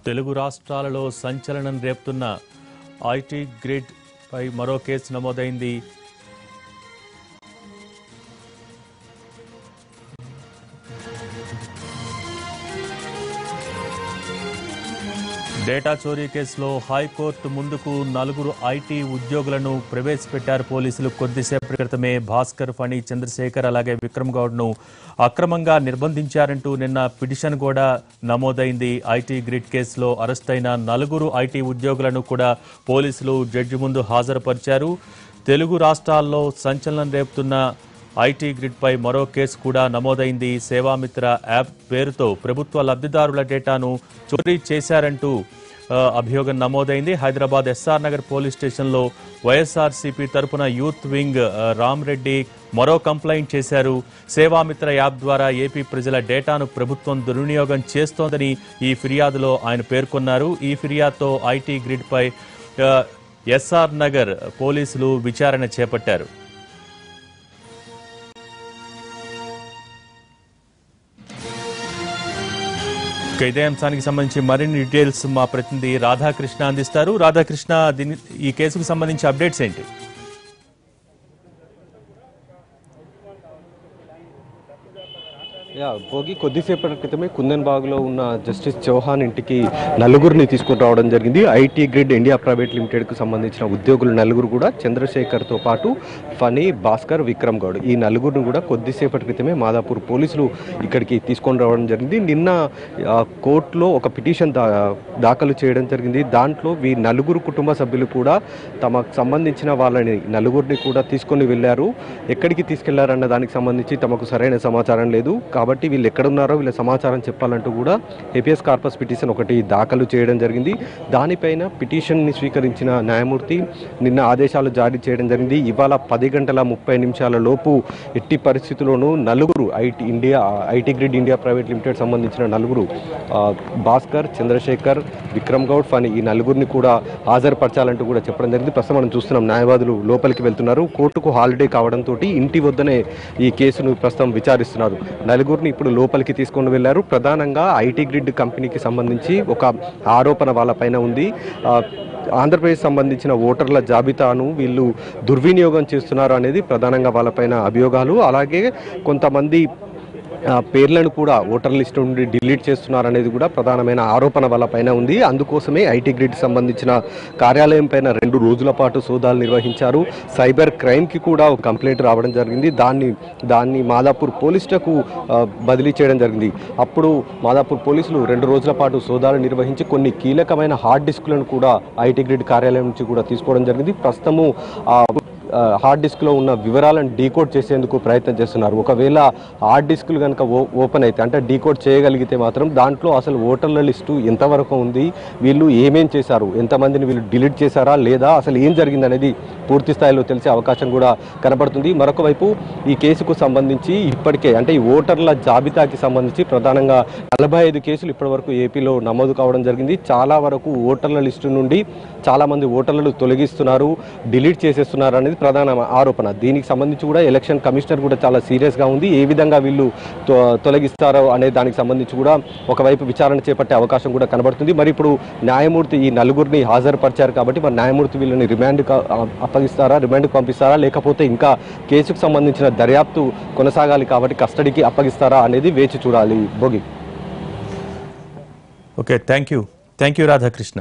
తెలుగు రాష్ట్రాలలో సంచలనం రేపుతున్న IT grid పై మరో కేసు నమోదైంది. డేటా చోరీ కేసులో హైకోర్టు ముందుకు 4 ఐటీ ఉద్యోగులను ప్రవేశపెట్టారు పోలీసులు. కొద్దిసేపటి క్రితమే భాస్కర్, ఫణి, చంద్రశేఖర్ అలాగే విక్రమ్ గౌడ్ను అక్రమంగా నిర్బంధించారంటూ నిన్న పిటిషన్ కూడా నమోదైంది. ఐటీ గ్రిడ్ కేసులో అరెస్ట్ అయిన 4 ఐటీ ఉద్యోగులను కూడా పోలీసులు జడ్జి ముందు హాజరుపరిచారు. తెలుగు రాష్ట్రాల్లో సంచలనం రేపుతున్న ఐటీ గ్రిడ్ పై మరో కేసు కూడా నమోదైంది. సేవామిత్ర యాప్ పేరుతో ప్రభుత్వ లబ్ధిదారుల డేటాను చోరీ చేశారంటూ అభియోగం నమోదైంది. హైదరాబాద్ ఎస్ఆర్ నగర్ పోలీస్ స్టేషన్లో వైఎస్ఆర్సీపీ తరపున యూత్ వింగ్ రామ్రెడ్డి మరో కంప్లైంట్ చేశారు. సేవామిత్ర యాప్ ద్వారా ఏపీ ప్రజల డేటాను ప్రభుత్వం దుర్వినియోగం చేస్తోందని ఈ ఫిర్యాదులో ఆయన పేర్కొన్నారు. ఈ ఫిర్యాదుతో ఐటీ గ్రిడ్ పై ఎస్ఆర్ నగర్ పోలీసులు విచారణ చేపట్టారు. ఇదే అంశానికి సంబంధించి మరిన్ని డీటెయిల్స్ మా ప్రతినిధి రాధాకృష్ణ అందిస్తారు. రాధాకృష్ణ, ఈ కేసుకు సంబంధించి అప్డేట్స్ ఏంటి? భోగి కొద్దిసేపటి క్రితమే కుందన్బాగ్లో ఉన్న జస్టిస్ చౌహాన్ ఇంటికి 4 తీసుకుని రావడం జరిగింది. ఐటీ గ్రిడ్ ఇండియా ప్రైవేట్ లిమిటెడ్కు సంబంధించిన ఉద్యోగులు 4 కూడా చంద్రశేఖర్తో పాటు ఫణి, భాస్కర్, విక్రమ్ గౌడ్ ఈ 4 కూడా కొద్దిసేపటి క్రితమే మాదాపూర్ పోలీసులు ఇక్కడికి తీసుకొని రావడం జరిగింది. నిన్న కోర్టులో ఒక పిటిషన్ దాఖలు చేయడం జరిగింది. దాంట్లో ఈ 4 కుటుంబ సభ్యులు కూడా తమకు సంబంధించిన వాళ్ళని 4 కూడా తీసుకొని వెళ్ళారు. ఎక్కడికి తీసుకెళ్లారన్న దానికి సంబంధించి తమకు సరైన సమాచారం లేదు. కాబట్టి వీళ్ళు ఎక్కడున్నారో వీళ్ళ సమాచారం చెప్పాలంటూ కూడా హేబియస్ కార్పస్ పిటిషన్ ఒకటి దాఖలు చేయడం జరిగింది. దానిపైన పిటిషన్ని స్వీకరించిన న్యాయమూర్తి నిన్న ఆదేశాలు జారీ చేయడం జరిగింది. ఇవాళ 10:30 లోపు ఎట్టి పరిస్థితుల్లోనూ 4 IT grid India private limited సంబంధించిన 4 భాస్కర్, చంద్రశేఖర్, విక్రమ్ గౌడ్, ఫణి ఈ 4 కూడా హాజరుపరచాలంటూ కూడా చెప్పడం జరిగింది. ప్రస్తుతం మనం చూస్తున్నాం న్యాయవాదులు లోపలికి వెళ్తున్నారు. కోర్టుకు హాలిడే కావడంతో ఇంటి వద్దనే ఈ కేసును ప్రస్తుతం విచారిస్తున్నారు. 4 ఇప్పుడు లోపలికి తీసుకొని వెళ్లారు. ప్రధానంగా ఐటీ గ్రిడ్ కంపెనీకి సంబంధించి ఒక ఆరోపణ వాళ్ళపైన ఉంది. ఆంధ్రప్రదేశ్ సంబంధించిన ఓటర్ల జాబితాను వీళ్ళు దుర్వినియోగం చేస్తున్నారు అనేది ప్రధానంగా వాళ్ళపైన అభియోగాలు. అలాగే కొంతమంది పేర్లను కూడా ఓటర్ లిస్ట్ నుండి డిలీట్ చేస్తున్నారనేది కూడా ప్రధానమైన ఆరోపణ వాళ్ళపైన ఉంది. అందుకోసమే ఐటీ గ్రిడ్ సంబంధించిన కార్యాలయం పైన 2 రోజుల పాటు సోదాలు నిర్వహించారు. సైబర్ క్రైమ్కి కూడా ఒక కంప్లైంట్ రావడం జరిగింది. దాన్ని మాదాపూర్ పోలీసులకు బదిలీ చేయడం జరిగింది. అప్పుడు మాదాపూర్ పోలీసులు 2 రోజుల పాటు సోదాలు నిర్వహించి కొన్ని కీలకమైన హార్డ్ డిస్కులను కూడా ఐటీ గ్రిడ్ కార్యాలయం నుంచి కూడా తీసుకోవడం జరిగింది. ప్రస్తుతము హార్డ్ డిస్క్లో ఉన్న వివరాలను డీకోడ్ చేసేందుకు ప్రయత్నం చేస్తున్నారు. ఒకవేళ హార్డ్ డిస్క్లు కనుక ఓపెన్ అయితే అంటే డీకోడ్ చేయగలిగితే మాత్రం దాంట్లో అసలు ఓటర్ల లిస్టు ఎంతవరకు ఉంది, వీళ్ళు ఏమేం చేశారు, ఎంతమందిని వీళ్ళు డిలీట్ చేశారా లేదా, అసలు ఏం జరిగిందనేది పూర్తి స్థాయిలో తెలిసే అవకాశం కూడా కనబడుతుంది. మరొక వైపు ఈ కేసుకు సంబంధించి ఇప్పటికే అంటే ఈ ఓటర్ల జాబితాకి సంబంధించి ప్రధానంగా 45 కేసులు ఇప్పటివరకు ఏపీలో నమోదు కావడం జరిగింది. చాలా వరకు ఓటర్ల లిస్టు నుండి చాలామంది ఓటర్లను తొలగిస్తున్నారు, డిలీట్ చేసేస్తున్నారు అనేది ప్రధాన ఆరోపణ. దీనికి సంబంధించి కూడా ఎలక్షన్ కమిషనర్ కూడా చాలా సీరియస్గా ఉంది. ఏ విధంగా వీళ్ళు తొలగిస్తారో అనే దానికి సంబంధించి కూడా ఒకవైపు విచారణ చేపట్టే అవకాశం కూడా కనబడుతుంది. మరి ఇప్పుడు న్యాయమూర్తి ఈ 4 హాజరుపరిచారు కాబట్టి మరి న్యాయమూర్తి వీళ్ళని రిమాండ్కి పంపిస్తారా లేకపోతే ఇంకా కేసుకు సంబంధించిన దర్యాప్తు కొనసాగాలి కాబట్టి కస్టడీకి అప్పగిస్తారా అనేది వేచి చూడాలి. Bhogi. Okay, thank you Radhakrishna.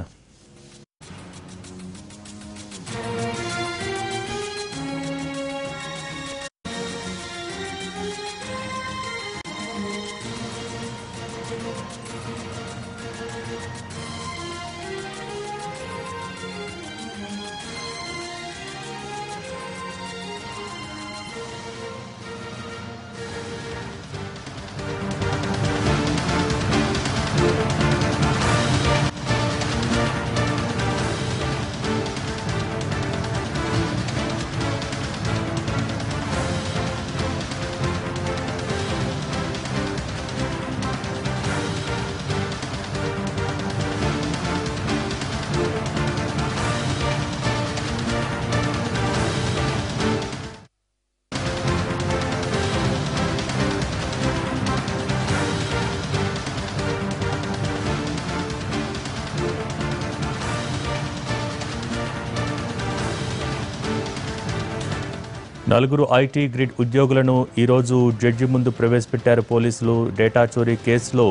నలుగురు ఐటీ గ్రిడ్ ఉద్యోగులను ఈరోజు జడ్జి ముందు ప్రవేశపెట్టారు పోలీసులు. డేటా చోరీ కేసులో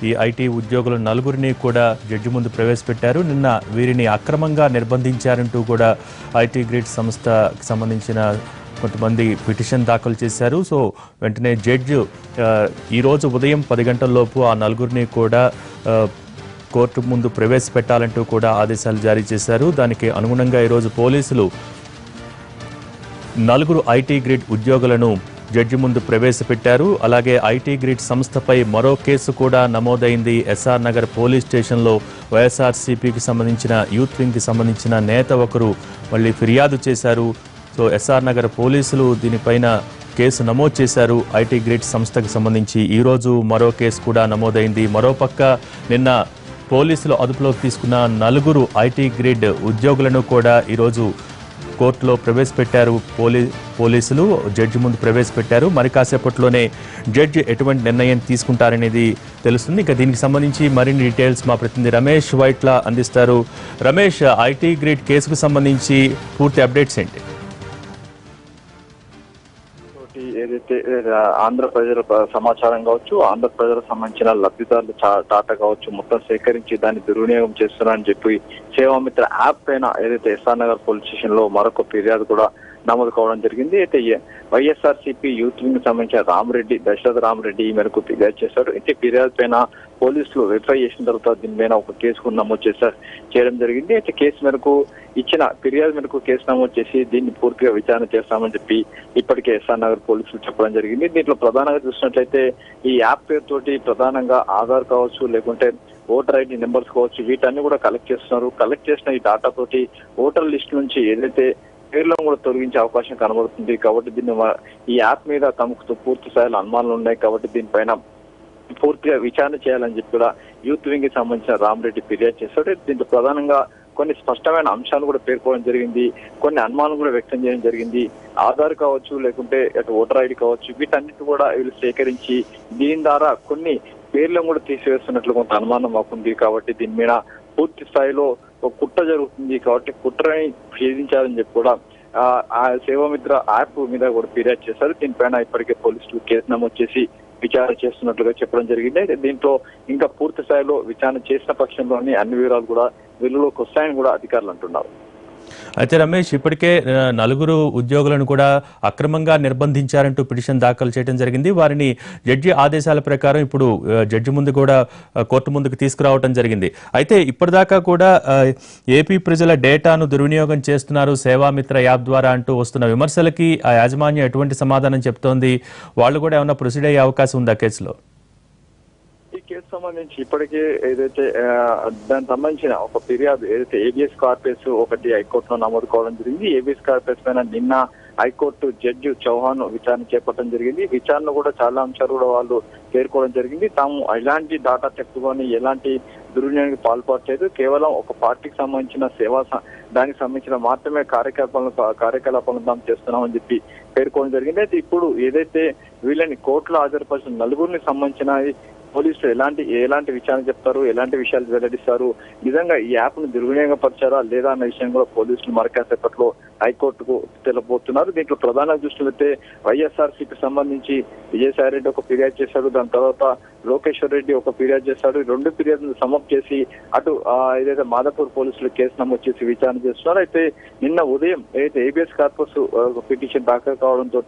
ఈ ఐటీ ఉద్యోగులు నలుగురిని కూడా జడ్జి ముందు ప్రవేశపెట్టారు. నిన్న వీరిని అక్రమంగా నిర్బంధించారంటూ కూడా ఐటీ గ్రిడ్ సంస్థకు సంబంధించిన కొంతమంది పిటిషన్ దాఖలు చేశారు. సో వెంటనే జడ్జి ఈరోజు ఉదయం 10 గంటలలోపు ఆ నలుగురిని కూడా కోర్టు ముందు ప్రవేశపెట్టాలంటూ కూడా ఆదేశాలు జారీ చేశారు. దానికి అనుగుణంగా ఈరోజు పోలీసులు నలుగురు ఐటీ గ్రిడ్ ఉద్యోగులను జడ్జి ముందు ప్రవేశపెట్టారు. అలాగే ఐటీ గ్రిడ్ సంస్థపై మరో కేసు కూడా నమోదైంది. ఎస్ఆర్ నగర్ పోలీస్ స్టేషన్లో వైఎస్ఆర్సీపీకి సంబంధించిన యూత్ వింగ్కి సంబంధించిన నేత ఒకరు మళ్ళీ ఫిర్యాదు చేశారు. సో ఎస్ఆర్ నగర్ పోలీసులు దీనిపైన కేసు నమోదు చేశారు. ఐటీ గ్రిడ్ సంస్థకు సంబంధించి ఈరోజు మరో కేసు కూడా నమోదైంది. మరోపక్క నిన్న పోలీసులు అదుపులోకి తీసుకున్న నలుగురు ఐటీ గ్రిడ్ ఉద్యోగులను కూడా ఈరోజు కోర్టులో ప్రవేశపెట్టారు. పోలీసులు జడ్జి ముందు ప్రవేశపెట్టారు. మరి కాసేపట్లోనే జడ్జి ఎటువంటి నిర్ణయం తీసుకుంటారనేది తెలుస్తుంది. ఇక దీనికి సంబంధించి మరిన్ని డీటెయిల్స్ మా ప్రతినిధి రమేష్ వైట్ల అందిస్తారు. రమేష్, ఐటీ గ్రిడ్ కేసుకు సంబంధించి పూర్తి అప్డేట్స్ ఏంటి? ఏదైతే ఆంధ్ర ప్రజల సమాచారం కావచ్చు, ఆంధ్ర ప్రజలకు సంబంధించిన లబ్ధిదారుల డాటా కావచ్చు, మొత్తం సేకరించి దాన్ని దుర్వినియోగం చేస్తున్నారని చెప్పి సేవామిత్ర యాప్ పైన ఏదైతే ఎస్ఆర్ నగర్ పోలీస్ స్టేషన్ లో మరొక ఫిర్యాదు కూడా నమోదు కావడం జరిగింది. అయితే వైఎస్ఆర్సీపీ యూత్ వింగ్ సంబంధించిన దశరథ రామరెడ్డి ఈ మేరకు ఫిర్యాదు చేశాడు. అయితే ఫిర్యాదు పైన పోలీసులు వెరిఫై చేసిన తర్వాత దీని మీద ఒక కేసు కూడా నమోదు చేయడం జరిగింది. అయితే కేసు మేరకు ఇచ్చిన ఫిర్యాదు మేరకు కేసు నమోదు చేసి దీన్ని పూర్తిగా విచారణ చేస్తామని చెప్పి ఇప్పటికే ఎస్ఆర్ నగర్ పోలీసులు చెప్పడం జరిగింది. దీంట్లో ప్రధానంగా చూసినట్లయితే ఈ యాప్ పేరుతోటి ప్రధానంగా ఆధార్ కావచ్చు, లేకుంటే ఓటర్ ఐడి నెంబర్స్ కావచ్చు, వీటన్ని కూడా కలెక్ట్ చేస్తున్నారు. కలెక్ట్ చేసిన ఈ డాటా తోటి ఓటర్ లిస్ట్ నుంచి ఏదైతే పేర్లను కూడా తొలగించే అవకాశం కనబడుతుంది. కాబట్టి దీన్ని ఈ యాప్ మీద తమకు పూర్తి స్థాయిలో అనుమానాలు ఉన్నాయి. కాబట్టి దీనిపైన పూర్తిగా విచారణ చేయాలని చెప్పి కూడా యూత్ వింగ్ కి సంబంధించిన రామరెడ్డి ఫిర్యాదు చేశాడు. దీంట్లో ప్రధానంగా కొన్ని స్పష్టమైన అంశాలు కూడా పేర్కోవడం జరిగింది. కొన్ని అనుమానాలు కూడా వ్యక్తం చేయడం జరిగింది. ఆధార్ కావచ్చు, లేకుంటే అటు ఓటర్ ఐడి కావచ్చు, వీటన్నిటి కూడా వీళ్ళు సేకరించి దీని ద్వారా కొన్ని పేర్లను కూడా తీసివేస్తున్నట్లు కొంత అనుమానం మాకుంది. కాబట్టి దీని మీద పూర్తి స్థాయిలో ఒక కుట్ర జరుగుతుంది. కాబట్టి కుట్రని ఛేదించాలని చెప్పి కూడా ఆ సేవామిత్ర యాప్ మీద కూడా ఫిర్యాదు చేశారు. దీనిపైన ఇప్పటికే పోలీసులు కేసు నమోదు చేసి విచారణ చేస్తున్నట్లుగా చెప్పడం జరిగింది. దీంట్లో ఇంకా పూర్తి స్థాయిలో విచారణ చేసిన పక్షంలోని అన్ని వివరాలు కూడా వెలుగులోకి వస్తాయని కూడా అధికారులు అంటున్నారు. అయితే రమేష్, ఇప్పటికే నలుగురు ఉద్యోగులను కూడా అక్రమంగా నిర్బంధించారంటూ పిటిషన్ దాఖలు చేయడం జరిగింది. వారిని జడ్జి ఆదేశాల ప్రకారం ఇప్పుడు జడ్జి ముందు కూడా కోర్టు ముందుకు తీసుకురావడం జరిగింది. అయితే ఇప్పటిదాకా కూడా ఏపీ ప్రజల డేటాను దుర్వినియోగం చేస్తున్నారు సేవామిత్ర యాప్ ద్వారా అంటూ వస్తున్న విమర్శలకి ఆ యాజమాన్యం ఎటువంటి సమాధానం చెప్తోంది? వాళ్ళు కూడా ఏమైనా ప్రొసీడ్ అయ్యే అవకాశం ఉందా కేసులో? ఈ కేసు సంబంధించి ఇప్పటికే ఏదైతే దానికి సంబంధించిన ఒక ఫిర్యాదు ఏదైతే ఏబిఎస్ కార్పొరేట్స్ ఒకటి హైకోర్టులో నమోదు కావడం జరిగింది. ఏబిఎస్ కార్పొరేట్స్ పైన నిన్న హైకోర్టు జడ్జి చౌహాన్ విచారణ చేపట్టడం జరిగింది. విచారణ కూడా చాలా అంశాలు కూడా వాళ్ళు పేర్కోవడం జరిగింది. తాము ఎలాంటి డాటా చెప్పుకొని ఎలాంటి దుర్వినియోగానికి పాల్పడలేదు, కేవలం ఒక పార్టీకి సంబంధించిన దానికి సంబంధించిన మాత్రమే కార్యకలాపాలను తాము చేస్తున్నామని చెప్పి పేర్కోవడం జరిగింది. అయితే ఇప్పుడు ఏదైతే వీళ్ళని కోర్టులో హాజరుపరిచిన నలుగురిని సంబంధించిన పోలీసులు ఎలాంటి విచారణ చెప్తారు, ఎలాంటి విషయాలు వెల్లడిస్తారు, నిజంగా ఈ యాప్ ను దుర్వినియోగపరిచారా లేదా అన్న విషయం కూడా పోలీసులు మరికాసేపట్లో హైకోర్టుకు తెలబోతున్నారు. దీంట్లో ప్రధాన దృష్టిలో వైఎస్ఆర్సీకి సంబంధించి విజయసాయి రెడ్డి ఒక ఫిర్యాదు చేశాడు. దాని తర్వాత లోకేశ్వర్ రెడ్డి ఒక ఫిర్యాదు చేశాడు. ఈ రెండు ఫిర్యాదులను సమప్ చేసి అటు ఏదైతే మాదాపూర్ పోలీసులు కేసు నమోదు చేసి విచారణ చేస్తున్నారు. అయితే నిన్న ఉదయం ఏదైతే ఏబిఎస్ కార్పస్ పిటిషన్ దాఖలు కావడంతో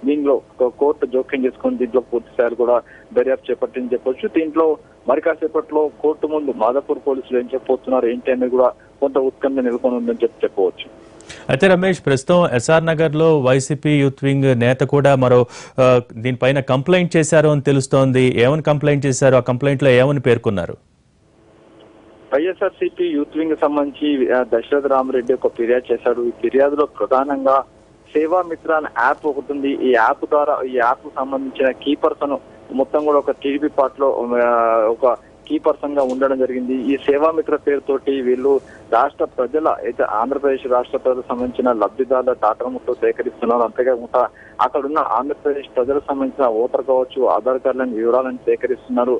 దీనిలో కోర్టు జోక్యం చేసుకుని దీంట్లో పూర్తి స్థాయిలో కూడా దర్యాప్తు చేపట్టిందని చెప్పొచ్చు. దీంట్లో మరి కాసేపట్లో కోర్టు ముందు మాదాపూర్ పోలీసులు ఏం చెప్పబోతున్నారు ఏంటి అనేది కూడా కొంత ఉత్కంఠ నెలకొని ఉందని చెప్పవచ్చు. అయితే రమేష్, ప్రస్తుతం ఎస్ఆర్ నగర్ లో వైసీపీ యూత్ వింగ్ నేత కూడా మరో దీనిపైన కంప్లైంట్ చేశారు అని తెలుస్తోంది. ఏమని కంప్లైంట్ చేశారు? ఆ కంప్లైంట్ లో ఏమని పేర్కొన్నారు? వైఎస్ఆర్సీపీ యూత్ వింగ్ సంబంధించి దశరథ రామరెడ్డి ఒక ఫిర్యాదు చేశాడు. ఈ ఫిర్యాదులో ప్రధానంగా సేవామిత్ర అనే యాప్ ఒకటి ఉంది. ఈ యాప్ ద్వారా ఈ యాప్ సంబంధించిన కీ పర్సన్ మొత్తం కూడా ఒక టీడీపీ పార్టీలో ఒక కీ పర్సన్ గా ఉండడం జరిగింది. ఈ సేవామిత్ర పేరుతోటి వీళ్ళు రాష్ట్ర ప్రజల అయితే ఆంధ్రప్రదేశ్ రాష్ట్ర ప్రజలకు సంబంధించిన లబ్ధిదారుల డాటా మొత్తం సేకరిస్తున్నారు. అంతేకాకుండా అక్కడ ఉన్న ఆంధ్రప్రదేశ్ ప్రజలకు సంబంధించిన ఓటర్ కావచ్చు, ఆధార్ కార్డులను వివరాలను సేకరిస్తున్నారు.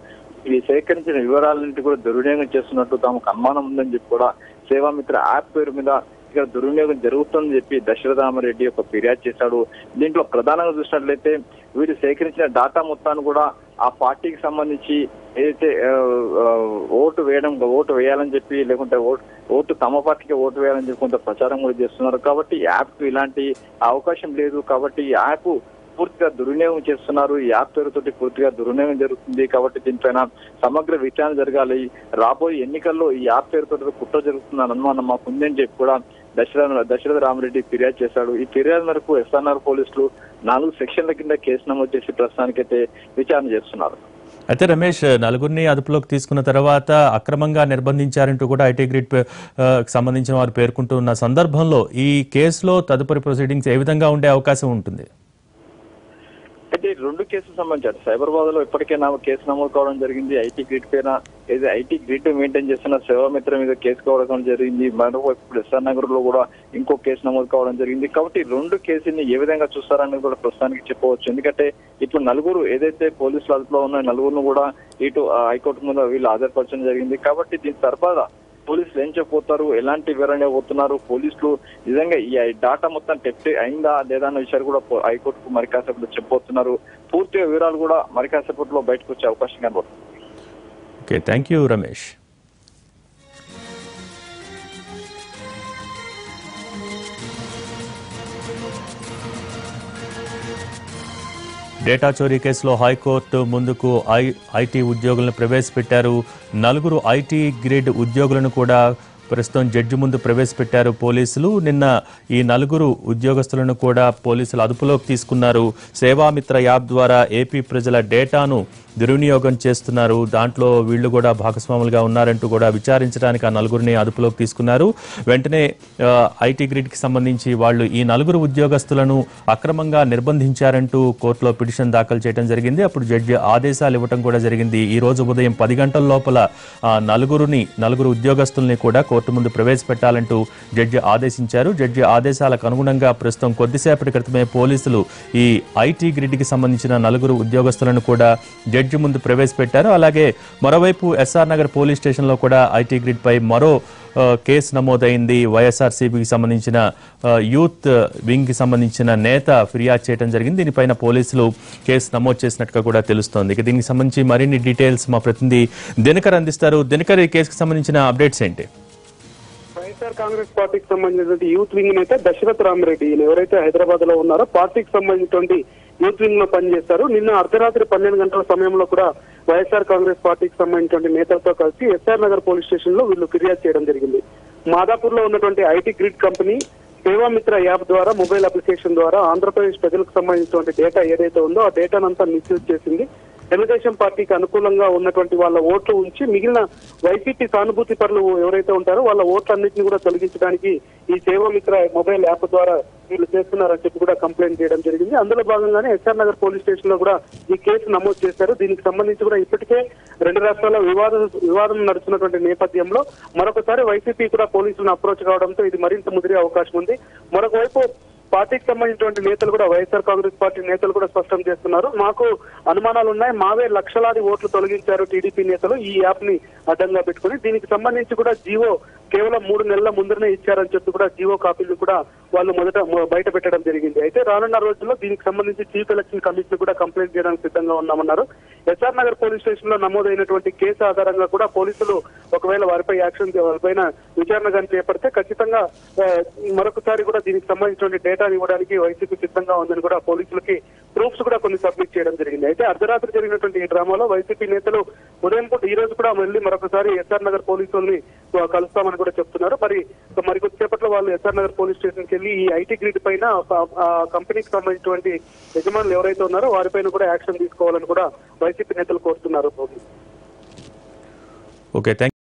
ఇవి సేకరించిన వివరాలన్నింటి కూడా దుర్వినియోగం చేస్తున్నట్టు తమకు అనుమానం ఉందని చెప్పి కూడా సేవామిత్ర యాప్ పేరు మీద పూర్తిగా దుర్వినియోగం జరుగుతుందని చెప్పి దశరథరామరెడ్డి ఒక ఫిర్యాదు చేశాడు. దీంట్లో ప్రధానంగా చూసినట్లయితే వీరు సేకరించిన డాటా మొత్తాన్ని కూడా ఆ పార్టీకి సంబంధించి ఏదైతే ఓటు వేయాలని చెప్పి లేకుంటే ఓటు తమ పార్టీకి ఓటు వేయాలని చెప్పి కొంత ప్రచారం కూడా చేస్తున్నారు. కాబట్టి ఈ యాప్ కు ఇలాంటి అవకాశం లేదు. కాబట్టి ఈ యాప్ పూర్తిగా దుర్వినియోగం చేస్తున్నారు. ఈ యాప్ పేరుతోటి పూర్తిగా దుర్వినియోగం జరుగుతుంది. కాబట్టి దీనిపైన సమగ్ర విచారణ జరగాలి. రాబోయే ఎన్నికల్లో ఈ యాప్ పేరుతో కుట్ర జరుగుతుందని అనుమానం మాకు ఉందని చెప్పి కూడా దశరథరామరెడ్డి ఫిర్యాదు చేశాడు. ఈ ఫిర్యాదు మేరకు ఎస్ఆర్ఆర్ పోలీసులు 4 సెక్షన్ల కింద కేసు నమోదు చేసి ప్రస్తుతానికైతే విచారణ చేస్తున్నారు. అయితే రమేష్, నలుగురిని అదుపులోకి తీసుకున్న తర్వాత అక్రమంగా నిర్బంధించారంటూ కూడా ఐటీ గ్రిడ్ సంబంధించిన వారు పేర్కొంటున్న సందర్భంలో ఈ కేసులో తదుపరి ప్రొసీడింగ్స్ ఏ విధంగా ఉండే అవకాశం ఉంటుంది? అయితే 2 కేసులు సంబంధించారు. సైబరాబాద్ లో ఇప్పటికే కేసు నమోదు కావడం జరిగింది. ఐటీ గ్రిడ్ పైన ఏది ఐటీ గ్రిడ్ మెయింటైన్ చేస్తున్న సేవామిత్ర మీద కేసు కావడం జరిగింది. మరోవైపు ఇప్పుడు ఎస్ఆర్ నగర్ లో కూడా ఇంకో కేసు నమోదు కావడం జరిగింది. కాబట్టి 2 కేసుల్ని ఏ విధంగా చూస్తారనేది కూడా ప్రస్తుతానికి చెప్పవచ్చు. ఎందుకంటే ఇప్పుడు నలుగురు ఏదైతే పోలీసులు అదుపులో ఉన్న నలుగురును కూడా ఇటు హైకోర్టు ముందు వీళ్ళు హాజరుపరచడం జరిగింది. కాబట్టి దీని తర్వాత పోలీసులు ఏం చెప్పబోతారు, ఎలాంటి వివరణ పోతున్నారు, పోలీసులు నిజంగా ఈ డాటా మొత్తం టెస్ట్ అయిందా లేదా అన్న విషయాలు కూడా హైకోర్టుకు మరి కాసేపట్లో చెప్పబోతున్నారు. పూర్తిగా వివరాలు కూడా మరి కాసేపట్లో బయటకు వచ్చే అవకాశం కనబడుతుంది. Okay, thank you Ramesh. Data చోరీ కేసులో హైకోర్టు ముందుకు ఐటీ ఉద్యోగులను ప్రవేశపెట్టారు. 4 ఐటీ గ్రిడ్ ఉద్యోగులను కూడా ప్రస్తుతం జడ్జి ముందు ప్రవేశపెట్టారు పోలీసులు. నిన్న ఈ 4 ఉద్యోగస్తులను కూడా పోలీసులు అదుపులోకి తీసుకున్నారు. సేవామిత్ర యాప్ ద్వారా ఏపీ ప్రజల డేటాను దుర్వినియోగం చేస్తున్నారు, దాంట్లో వీళ్ళు కూడా భాగస్వాములుగా ఉన్నారంటూ కూడా విచారించడానికి ఆ 4 అదుపులోకి తీసుకున్నారు. వెంటనే ఐటీ గ్రిడ్కి సంబంధించి వాళ్ళు ఈ 4 ఉద్యోగస్తులను అక్రమంగా నిర్బంధించారంటూ కోర్టులో పిటిషన్ దాఖలు చేయడం జరిగింది. అప్పుడు జడ్జి ఆదేశాలు ఇవ్వడం కూడా జరిగింది. ఈ రోజు ఉదయం 10 గంటల లోపల 4 ఉద్యోగస్తుల్ని కూడా కోర్టు ముందు ప్రవేశపెట్టాలంటూ జడ్జి ఆదేశించారు. జడ్జి ఆదేశాలకు అనుగుణంగా ప్రస్తుతం కొద్దిసేపటి క్రితమే పోలీసులు ఈ ఐటీ గ్రిడ్కి సంబంధించిన 4 ఉద్యోగస్తులను కూడా జడ్జి ముందు ప్రవేశపెట్టారు. అలాగే మరోవైపు ఎస్ఆర్ నగర్ పోలీస్ స్టేషన్లో కూడా ఐటీ గ్రిడ్ పై మరో కేసు నమోదైంది. వైఎస్ఆర్సీపీకి సంబంధించిన యూత్ వింగ్ కి సంబంధించిన నేత ఫిర్యాదు చేయడం జరిగింది. దీనిపైన పోలీసులు కేసు నమోదు చేసినట్టుగా కూడా తెలుస్తోంది. ఇక దీనికి సంబంధించి మరిన్ని డీటెయిల్స్ మా ప్రతినిధి దినకర్ అందిస్తారు. దినకర్, ఈ కేసుకు సంబంధించిన అప్డేట్స్ ఏంటి? వైఎస్ఆర్ కాంగ్రెస్ పార్టీకి సంబంధించినటువంటి యూత్ వింగ్ నేత దశరథరామరెడ్డి ఎవరైతే హైదరాబాద్ లో ఉన్నారో పార్టీకి సంబంధించినటువంటి యూత్ వింగ్ లో పనిచేస్తారు. నిన్న అర్ధరాత్రి 12 గంటల సమయంలో కూడా వైఎస్ఆర్ కాంగ్రెస్ పార్టీకి సంబంధించినటువంటి నేతలతో కలిసి ఎస్ఆర్ నగర్ పోలీస్ స్టేషన్ లో వీళ్ళు ఫిర్యాదు చేయడం జరిగింది. మాదాపూర్ లో ఉన్నటువంటి IT grid company Seva Mitra app ద్వారా మొబైల్ అప్లికేషన్ ద్వారా ఆంధ్రప్రదేశ్ ప్రజలకు సంబంధించినటువంటి డేటా ఏదైతే ఉందో ఆ డేటానంతా మిస్యూజ్ చేసింది. తెలుగుదేశం పార్టీకి అనుకూలంగా ఉన్నటువంటి వాళ్ళ ఓట్లు ఉంచి మిగిలిన వైసీపీ సానుభూతి పరులు ఎవరైతే ఉంటారో వాళ్ళ ఓట్లన్నింటినీ కూడా తొలగించడానికి ఈ సేవామిత్ర మొబైల్ యాప్ ద్వారా వీళ్ళు చేస్తున్నారని చెప్పి కూడా కంప్లైంట్ చేయడం జరిగింది. అందులో భాగంగానే ఎస్ఆర్ నగర్ పోలీస్ స్టేషన్ లో కూడా ఈ కేసు నమోదు చేశారు. దీనికి సంబంధించి కూడా ఇప్పటికే 2 రాష్ట్రాల వివాదం నడుస్తున్నటువంటి నేపథ్యంలో మరొకసారి వైసీపీ కూడా పోలీసులను అప్రోచ్ కావడంతో ఇది మరింత ముదిరే అవకాశం ఉంది. మరొక వైపు పార్టీకి సంబంధించినటువంటి నేతలు కూడా వైఎస్ఆర్ కాంగ్రెస్ పార్టీ నేతలు కూడా స్పష్టం చేస్తున్నారు. మాకు అనుమానాలు ఉన్నాయి, మావే లక్షలాది ఓట్లు తొలగించారు టీడీపీ నేతలు ఈ యాప్ ని అడ్డంగా పెట్టుకుని. దీనికి సంబంధించి కూడా జీవో కేవలం 3 నెలల ముందరనే ఇచ్చారని చెప్పి కూడా జీవో కాపీలు కూడా వాళ్ళు మొదట బయట పెట్టడం జరిగింది. అయితే రానున్న రోజుల్లో దీనికి సంబంధించి చీఫ్ ఎలక్షన్ కమిషన్ కూడా కంప్లైంట్ చేయడానికి సిద్ధంగా ఉన్నామన్నారు. ఎస్ఆర్ నగర్ పోలీస్ స్టేషన్ లో నమోదైనటువంటి కేసు ఆధారంగా కూడా పోలీసులు ఒకవేళ వారిపై వారిపైన విచారణ కానీ చేపడితే ఖచ్చితంగా మరొకసారి కూడా దీనికి సంబంధించిన డేటా ఇవ్వడానికి వైసీపీ సిద్ధంగా ఉందని కూడా పోలీసులకి ప్రూఫ్స్ కూడా కొన్ని సబ్మిట్ చేయడం జరిగింది. అయితే అర్ధరాత్రి జరిగినటువంటి ఈ డ్రామాలో వైసీపీ నేతలు ఉదయం పూట ఈ రోజు కూడా మళ్ళీ మరొకసారి ఎస్ఆర్ నగర్ పోలీసుల్ని కలుస్తామని కూడా చెప్తున్నారు. మరి కొద్దిసేపట్లో వాళ్ళు ఎస్ఆర్ నగర్ పోలీస్ స్టేషన్కి వెళ్ళి ఈ ఐటీ గ్రిడ్ పైన కంపెనీకి సంబంధించినటువంటి యజమానులు ఎవరైతే ఉన్నారో వారిపైన కూడా యాక్షన్ తీసుకోవాలని కూడా వైసీపీ నేతలు కోరుతున్నారు. Okay, thank